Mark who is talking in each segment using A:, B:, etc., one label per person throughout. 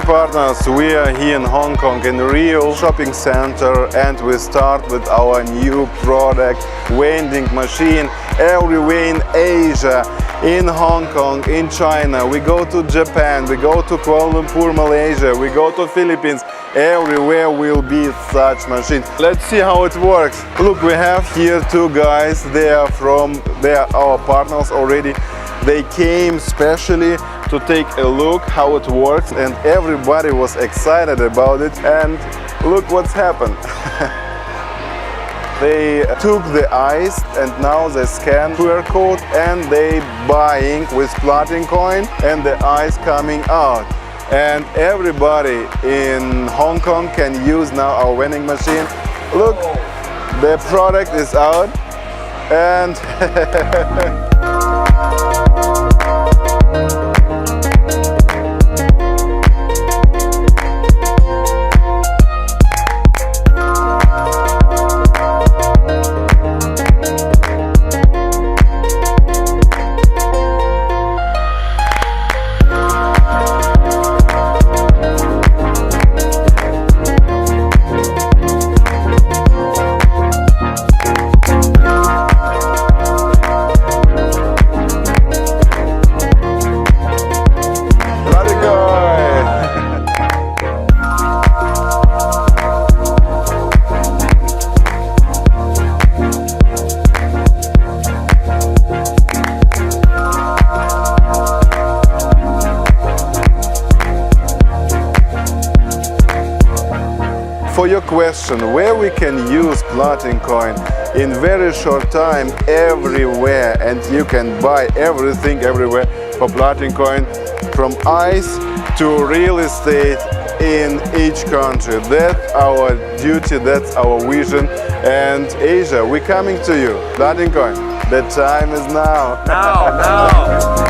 A: partners, we are here in Hong Kong in a real shopping center, and we start with our new product, vending machine, everywhere in Asia, in Hong Kong, in China. We go to Japan, we go to Kuala Lumpur, Malaysia, we go to Philippines. Everywhere will be such machines. Let's see how it works. Look, we have here two guys. They are our partners already. They came specially to take a look how it works, and everybody was excited about it. And look what's happened. They took the ice and now they scan QR code and they buying with Platincoin and the ice coming out. And everybody in Hong Kong can use now our vending machine. Look, the product is out and for your question, where we can use Platincoin in very short time everywhere, and you can buy everything everywhere for Platincoin, from ice to real estate in each country. That's our duty, that's our vision. And Asia, we're coming to you. Platincoin, the time is now.
B: Now.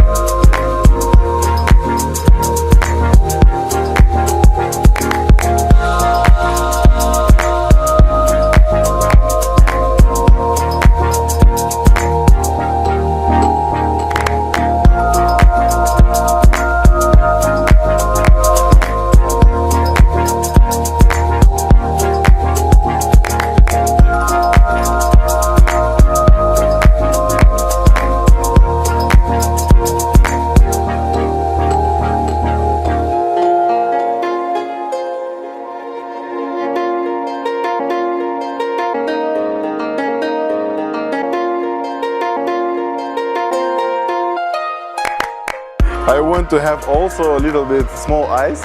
A: I want to have also a little bit small ice.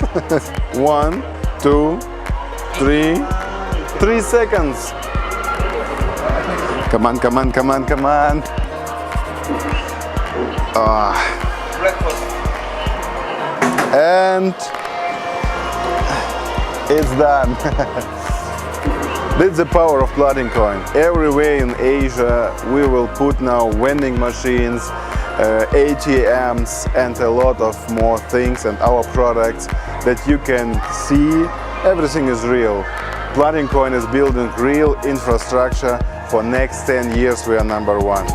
A: 1, 2, 3, 3 seconds. Come on, come on, come on, come on. And it's done. That's the power of Platincoin. Everywhere in Asia we will put now vending machines, ATMs and a lot of more things, and our products that you can see. Everything is real. Platincoin is building real infrastructure. For next 10 years we are number one.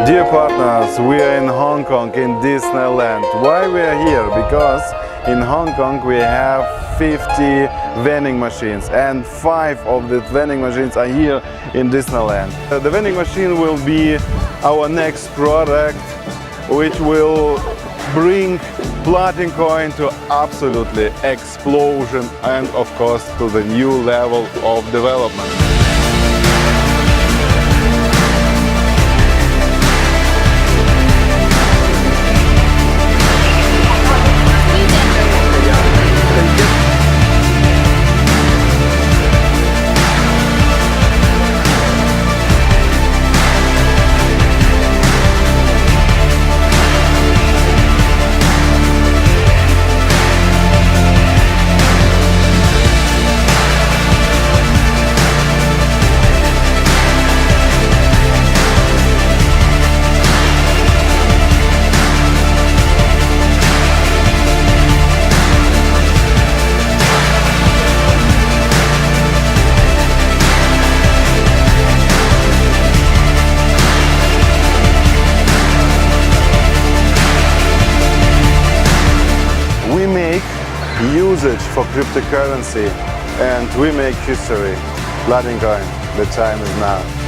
A: Dear partners, we are in Hong Kong in Disneyland. Why we are here? Because in Hong Kong we have 50 vending machines, and 5 of the vending machines are here in Disneyland. The vending machine will be our next product, which will bring Platincoin to absolutely explosion and of course to the new level of development. We make usage for cryptocurrency and we make history. Platincoin, the time is now.